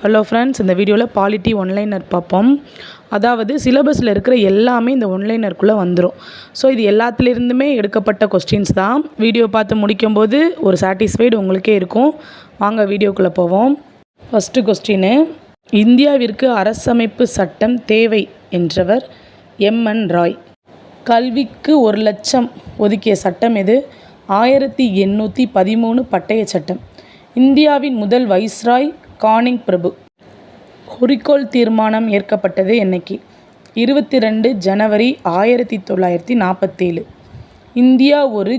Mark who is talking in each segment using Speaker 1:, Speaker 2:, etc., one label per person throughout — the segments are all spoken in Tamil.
Speaker 1: ஹலோ ஃப்ரெண்ட்ஸ், இந்த வீடியோவில் பாலிட்டி ஒன்லைனர் பார்ப்போம். அதாவது சிலபஸில் இருக்கிற எல்லாமே இந்த ஒன்லைனருக்குள்ளே வந்துடும். ஸோ இது எல்லாத்துலேருந்துமே எடுக்கப்பட்ட கொஸ்டின்ஸ் தான். வீடியோ பார்த்து முடிக்கும்போது ஒரு சாட்டிஸ்ஃபைடு உங்களுக்கே இருக்கும். வாங்க வீடியோக்குள்ளே போவோம். ஃபஸ்ட்டு கொஸ்டின், இந்தியாவிற்கு அரசமைப்பு சட்டம் தேவை என்றவர் எம்என் ராய். கல்விக்கு 1,00,000 ஒதுக்கிய சட்டம் எது? 1813 பட்டய சட்டம். இந்தியாவின் முதல் வைஸ்ராய் கானிங் பிரபு. குறிக்கோள் தீர்மானம் ஏற்கப்பட்டது என்னைக்கு? 22 ஜனவரி 1947. இந்தியா ஒரு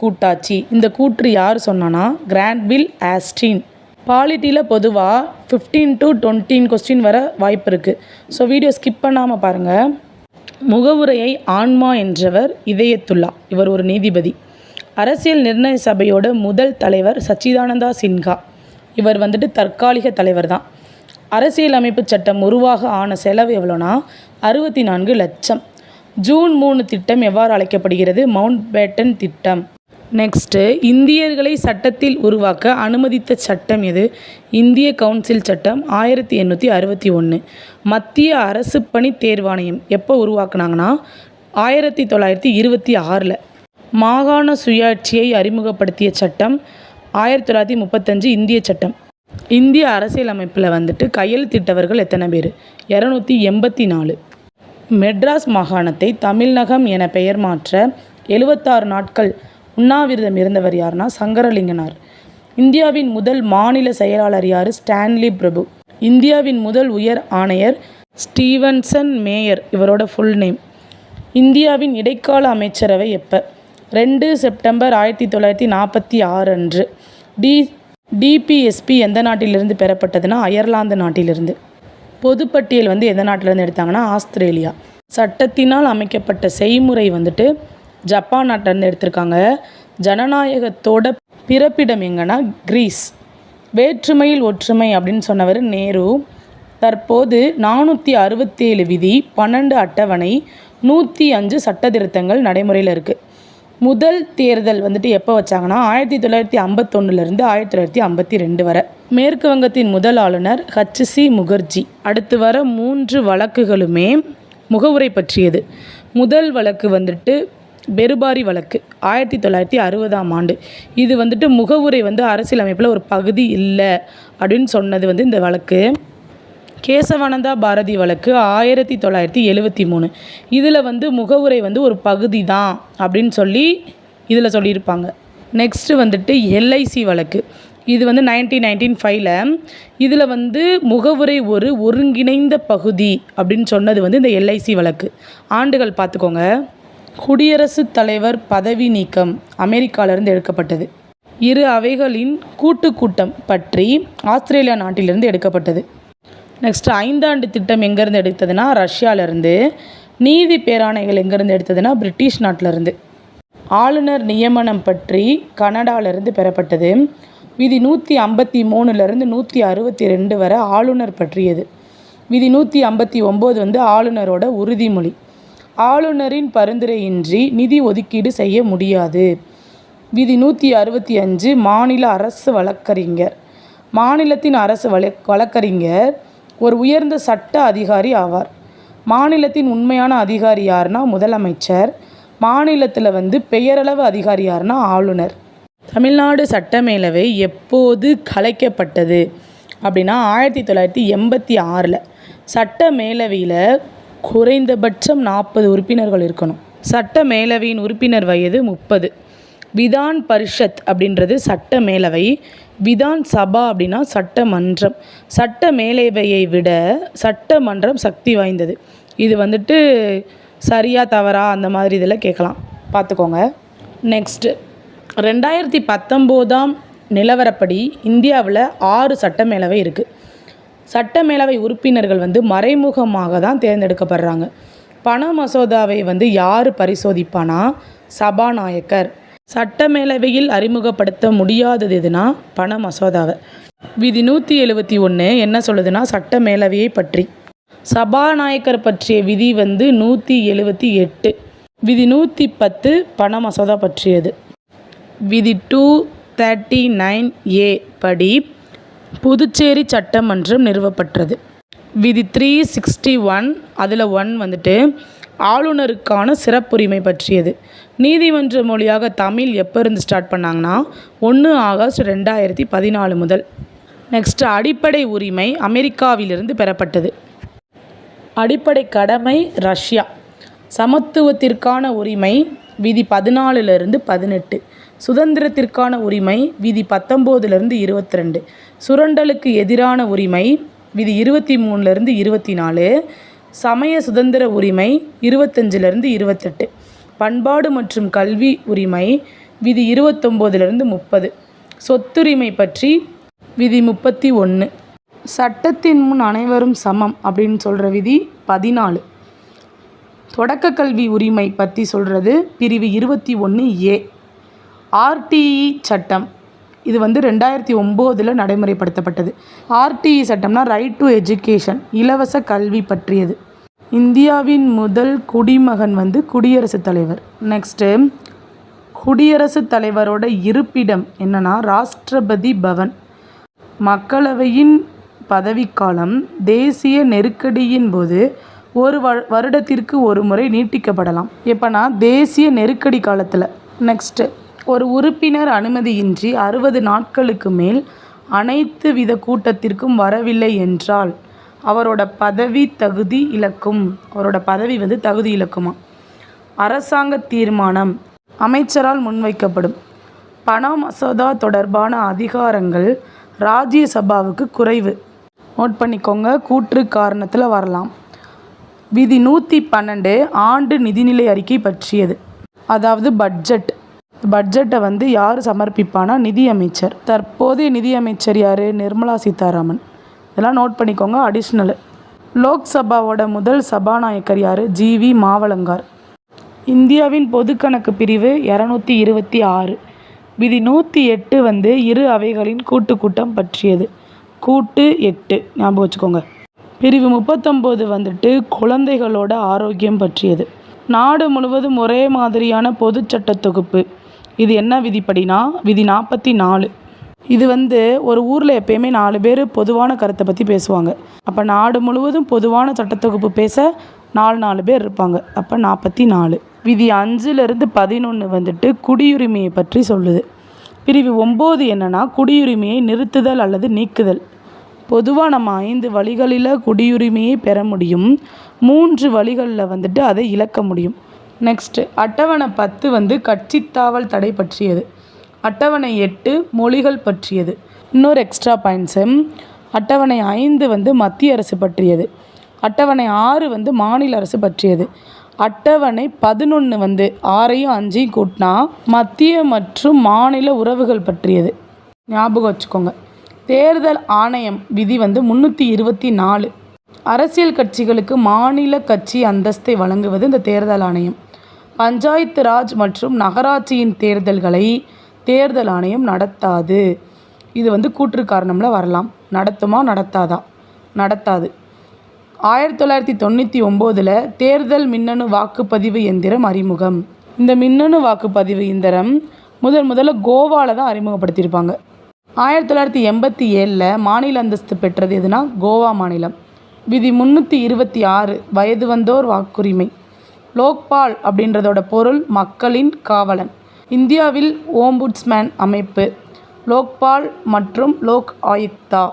Speaker 1: கூட்டாட்சி. இந்த கூற்று யார் சொன்னான்னா கிரான்வில் ஆஸ்டின். பாலிட்டியில் பொதுவாக 15 to 20 கொஸ்டின் வர வாய்ப்பு இருக்குது. ஸோ வீடியோ ஸ்கிப் பண்ணாமல் பாருங்கள். முகவுரையை ஆன்மா என்றவர் இதயத்துல்லா. இவர் ஒரு நீதிபதி. அரசியல் நிர்ணய சபையோட முதல் தலைவர் சச்சிதானந்தா சின்ஹா. இவர் தற்காலிக தலைவர் தான். அரசியல் அமைப்பு சட்டம் உருவாக ஆன செலவு எவ்வளோனா 64 லட்சம். ஜூன் 3 திட்டம் எவ்வாறு அழைக்கப்படுகிறது? மவுண்ட் பேட்டன் திட்டம். நெக்ஸ்ட்டு, இந்தியர்களை சட்டத்தில் உருவாக்க அனுமதித்த சட்டம் எது? இந்திய கவுன்சில் சட்டம் 1861. மத்திய அரசு பணி தேர்வாணையம் எப்போ உருவாக்குனாங்கன்னா 1926. மாகாண சுயாட்சியை அறிமுகப்படுத்திய சட்டம் 1935 இந்திய சட்டம். இந்திய அரசியல் அமைப்பில் கையெழுத்திட்டவர்கள் எத்தனை பேர்? 284. மெட்ராஸ் மாகாணத்தை தமிழ்நகம் என பெயர் மாற்ற 76 நாட்கள் உண்ணாவிரதம் இருந்தவர் யாருன்னா சங்கரலிங்கனார். இந்தியாவின் முதல் மாநில செயலாளர் யார்? ஸ்டான்லி பிரபு. இந்தியாவின் முதல் உயர் ஆணையர் ஸ்டீவன்சன் மேயர். இவரோட ஃபுல் நேம். இந்தியாவின் இடைக்கால அமைச்சரவை எப்போ? 2 செப்டம்பர் 1946 அன்று. டிபிஎஸ்பி எந்த நாட்டிலிருந்து பெறப்பட்டதுன்னா அயர்லாந்து நாட்டிலிருந்து. பொதுப்பட்டியல் எந்த நாட்டிலேருந்து எடுத்தாங்கன்னா ஆஸ்திரேலியா. சட்டத்தினால் அமைக்கப்பட்ட செய்முறை ஜப்பான் நாட்டிலேருந்து எடுத்திருக்காங்க. ஜனநாயகத்தோட பிறப்பிடம் எங்கன்னா கிரீஸ். வேற்றுமையில் ஒற்றுமை அப்படின்னு சொன்னவர் நேரு. தற்போது 467 விதி, 12 அட்டவணை, 105 சட்ட திருத்தங்கள் நடைமுறையில் இருக்குது. முதல் தேர்தல் எப்போ வச்சாங்கன்னா 1951 1952 வரை. மேற்கு வங்கத்தின் முதல் ஆளுநர் ஹச்சி முகர்ஜி. அடுத்து வர 3 வழக்குகளுமே முகவுரை பற்றியது. முதல் வழக்கு பெருபாரி வழக்கு 1960ஆம் ஆண்டு. இது முகவுரை அரசியலமைப்பில் ஒரு பகுதி இல்லை அப்படின்னு சொன்னது இந்த வழக்கு. கேசவானந்தா பாரதி வழக்கு 1973. இதில் முகவுரை ஒரு பகுதி தான் அப்படின்னு சொல்லி இதில் சொல்லியிருப்பாங்க. நெக்ஸ்ட்டு எல்ஐசி வழக்கு. இது 1995. இதில் முகவுரை ஒரு ஒருங்கிணைந்த பகுதி அப்படின்னு சொன்னது இந்த எல்ஐசி வழக்கு. ஆண்டுகள் பார்த்துக்கோங்க. குடியரசுத் தலைவர் பதவி நீக்கம் அமெரிக்காவிலிருந்து எடுக்கப்பட்டது. இரு அவைகளின் கூட்டம் பற்றி ஆஸ்திரேலியா நாட்டிலிருந்து எடுக்கப்பட்டது. நெக்ஸ்ட்டு 5 ஆண்டு திட்டம் எங்கேருந்து எடுத்ததுன்னா ரஷ்யாவிலேருந்து. நீதி பேராணைகள் எங்கேருந்து எடுத்ததுன்னா பிரிட்டிஷ் நாட்டிலேருந்து. ஆளுநர் நியமனம் பற்றி கனடாவிலேருந்து பெறப்பட்டது. விதி 153 162 வரை ஆளுநர் பற்றியது. விதி 159 ஆளுநரோட உறுதிமொழி. ஆளுநரின் பரிந்துரையின்றி நிதி ஒதுக்கீடு செய்ய முடியாது. விதி 165 மாநில அரசு வழக்கறிஞர். மாநிலத்தின் அரசு வழக்கறிஞர் ஒரு உயர்ந்த சட்ட அதிகாரி ஆவார். மாநிலத்தின் உண்மையான அதிகாரி யாருன்னா முதலமைச்சர். மாநிலத்தில் பெயரளவு அதிகாரி யாருன்னா ஆளுநர். தமிழ்நாடு சட்டமேலவை எப்போது கலைக்கப்பட்டது அப்படின்னா 1986. சட்டமேலவையில் குறைந்தபட்சம் 40 உறுப்பினர்கள் இருக்கணும். சட்டமேலவையின் உறுப்பினர் வயது 30. விதான் பரிஷத் அப்படின்றது சட்ட மேலவை. விதான் சபா அப்படின்னா சட்டமன்றம். சட்ட மேலவையை விட சட்டமன்றம் சக்தி வாய்ந்தது. இது சரியா தவறா அந்த மாதிரி இதில் கேட்கலாம், பார்த்துக்கோங்க. நெக்ஸ்ட்டு, 2019 நிலவரப்படி இந்தியாவில் 6 சட்டமேலவை இருக்குது. சட்டமேலவை உறுப்பினர்கள் மறைமுகமாக தான் தேர்ந்தெடுக்கப்படுறாங்க. பண மசோதாவை யார் பரிசோதிப்பானா சபாநாயகர். சட்டமேலவையில் அறிமுகப்படுத்த முடியாதது எதுனா பண மசோதாவை. விதி 171 என்ன சொல்லுதுன்னா சட்டமேலவையை பற்றி. சபாநாயகர் பற்றிய விதி 178. விதி 110 பண மசோதா பற்றியது. விதி 239A படி புதுச்சேரி சட்டமன்றம் நிறுவப்பட்டது. விதி 361 அதில் 1 வந்துட்டு ஆளுநருக்கான சிறப்புரிமை பற்றியது. நீதிமன்ற மொழியாக தமிழ் எப்போ இருந்து ஸ்டார்ட் பண்ணாங்கன்னா 1 ஆகஸ்ட் 2014 முதல். நெக்ஸ்ட் அடிப்படை உரிமை அமெரிக்காவிலிருந்து பெறப்பட்டது. அடிப்படை கடமை ரஷ்யா. சமத்துவத்திற்கான உரிமை விதி 14 18. சுதந்திரத்திற்கான உரிமை விதி 19 22. சுரண்டலுக்கு எதிரான உரிமை விதி 23 24. சமய சுதந்திர உரிமை 25 28. பண்பாடு மற்றும் கல்வி உரிமை விதி 29 30. சொத்துரிமை பற்றி விதி 31. சட்டத்தின் முன் அனைவரும் சமம் அப்படின்னு சொல்கிற விதி 14. தொடக்க கல்வி உரிமை பற்றி சொல்கிறது பிரிவு 21A. ஆர்டிஇ சட்டம் இது 2009 நடைமுறைப்படுத்தப்பட்டது. ஆர்டிஇ சட்டம்னா ரைட் டு எஜுகேஷன், இலவச கல்வி பற்றியது. இந்தியாவின் முதல் குடிமகன் குடியரசுத் தலைவர். நெக்ஸ்ட்டு குடியரசுத் தலைவரோட இருப்பிடம் என்னன்னா ராஷ்டிரபதி பவன். மக்களவையின் பதவிக்காலம் தேசிய நெருக்கடியின் போது ஒரு வருடத்திற்கு ஒரு முறை நீட்டிக்கப்படலாம். எப்போனா தேசிய நெருக்கடி காலத்தில். நெக்ஸ்ட்டு ஒரு உறுப்பினர் அனுமதியின்றி 60 நாட்களுக்கு மேல் அனைத்து வித கூட்டத்திற்கும் வரவில்லை என்றால் அவரோட பதவி தகுதி இழக்கும். அவரோட பதவி தகுதி இழக்குமா. அரசாங்க தீர்மானம் அமைச்சரால் முன்வைக்கப்படும். பண மசோதா தொடர்பான அதிகாரங்கள் ராஜ்யசபாவுக்கு குறைவு. நோட் பண்ணிக்கோங்க, கூற்று காரணத்தில் வரலாம். விதி 112 ஆண்டு நிதிநிலை அறிக்கை பற்றியது. அதாவது பட்ஜெட்டை யார் சமர்ப்பிப்பானா நிதியமைச்சர். தற்போதைய நிதியமைச்சர் யார்? நிர்மலா சீதாராமன். இதெல்லாம் நோட் பண்ணிக்கோங்க. அடிஷ்னல். லோக்சபாவோட முதல் சபாநாயகர் யார்? ஜிவி மாவலங்கார். இந்தியாவின் பொதுக்கணக்கு பிரிவு 226. விதி 108 இரு அவைகளின் கூட்டம் பற்றியது. 8 ஞாபகம் வச்சுக்கோங்க. பிரிவு 39 குழந்தைகளோட ஆரோக்கியம் பற்றியது. நாடு முழுவதும் ஒரே மாதிரியான பொது சட்ட தொகுப்பு. இது என்ன விதிப்படினா விதி 44. இது ஒரு ஊரில் எப்பயுமே 4 பேர் பொதுவான கருத்தை பற்றி பேசுவாங்க. அப்போ நாடு முழுவதும் பொதுவான சட்டத்தொகுப்பு பேச 4 பேர் இருப்பாங்க. அப்போ 44. விதி 5 11 குடியுரிமையை பற்றி சொல்லுது. பிரிவு 9 என்னன்னா குடியுரிமையை நிறுத்துதல் அல்லது நீக்குதல். பொதுவாக நம்ம 5 வழிகளில் குடியுரிமையை பெற முடியும். 3 வழிகளில் அதை இழக்க முடியும். நெக்ஸ்ட்டு அட்டவணை 10 கட்சித்தாவல் தடை பற்றியது. அட்டவணை 8 மொழிகள் பற்றியது. இன்னொரு எக்ஸ்ட்ரா பாயிண்ட்ஸு, அட்டவணை 5 மத்திய அரசு பற்றியது. அட்டவணை 6 மாநில அரசு பற்றியது. அட்டவணை 11 6ஐயும் 5ஐயும் கூட்டினா மத்திய மற்றும் மாநில உறவுகள் பற்றியது. ஞாபகம் வச்சுக்கோங்க. தேர்தல் ஆணையம் விதி 324. அரசியல் கட்சிகளுக்கு மாநில கட்சி அந்தஸ்தை வழங்குவது இந்த தேர்தல் ஆணையம். பஞ்சாயத்து ராஜ் மற்றும் நகராட்சியின் தேர்தல்களை தேர்தல் ஆணையம் நடத்தாது. இது கூற்று காரணம்ல வரலாம். நடத்துமா நடத்தாதா? நடத்தாது. 1999 தேர்தல் மின்னணு வாக்குப்பதிவு எந்திரம் அறிமுகம். இந்த மின்னணு வாக்குப்பதிவு எந்திரம் முதல்ல கோவாவில் தான் அறிமுகப்படுத்தியிருப்பாங்க. 1987 மாநில அந்தஸ்து பெற்றது எதுனா கோவா மாநிலம். விதி 326 வயது வந்தோர் வாக்குரிமை. லோக்பால் அப்படின்றதோட பொருள் மக்களின் காவலன். இந்தியாவில் ஓம்புட்ஸ்மேன் அமைப்பு, லோக்பால் மற்றும் லோக் ஆயுக்தா.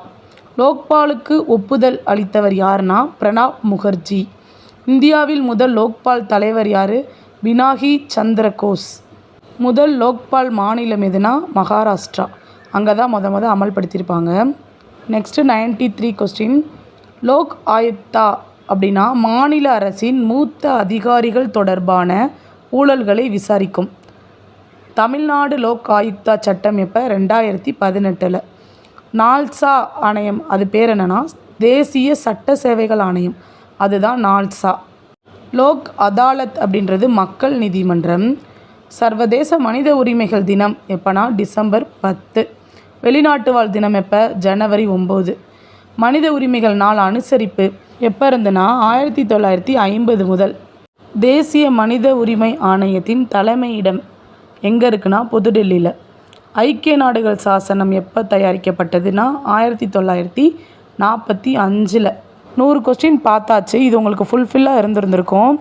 Speaker 1: லோக்பாலுக்கு ஒப்புதல் அளித்தவர் யாருன்னா பிரணாப் முகர்ஜி. இந்தியாவில் முதல் லோக்பால் தலைவர் யார்? பினாகி சந்திர கோஸ். முதல் லோக்பால் மாநிலம் எதுனா மகாராஷ்டிரா. அங்கே தான் அமல்படுத்தியிருப்பாங்க. Next 93 question. லோக் ஆயுக்தா அப்படின்னா மாநில அரசின் மூத்த அதிகாரிகள் தொடர்பான ஊழல்களை விசாரிக்கும். தமிழ்நாடு லோக் ஆயுக்தா சட்டம் எப்போ? 2018. நால்சா ஆணையம் அது பேர் என்னன்னா தேசிய சட்ட சேவைகள் ஆணையம். அதுதான் நால்சா. லோக் அதாலத் அப்படின்றது மக்கள் நீதிமன்றம். சர்வதேச மனித உரிமைகள் தினம் எப்போனா டிசம்பர் 10. வெளிநாட்டு வாழ் தினம் எப்போ? ஜனவரி 9. மனித உரிமைகள் நாள் அனுசரிப்பு எப்போ இருந்துன்னா 1950 முதல். தேசிய மனித உரிமை ஆணையத்தின் தலைமையிடம் எங்கே இருக்குன்னா புதுடெல்லியில். ஐக்கிய நாடுகள் சாசனம் எப்போ தயாரிக்கப்பட்டதுன்னா 1945. 100 கொஸ்டின் பார்த்தாச்சு. இது உங்களுக்கு ஃபுல்ஃபில்லாக இருந்திருக்கும்.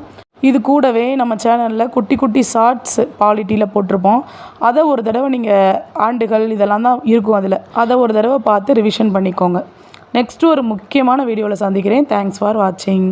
Speaker 1: இது கூடவே நம்ம சேனலில் குட்டி குட்டி ஷார்ட்ஸ் பாலிட்டியில் போட்டிருப்போம். அதை ஒரு தடவை நீங்கள் ஆண்டுகள் இதெல்லாம் தான் இருக்கும் அதில். அதை ஒரு தடவை பார்த்து ரிவிஷன் பண்ணிக்கோங்க. நெக்ஸ்ட்டு ஒரு முக்கியமான வீடியோவில் சந்திக்கிறேன். தேங்க்ஸ் ஃபார் வாட்சிங்.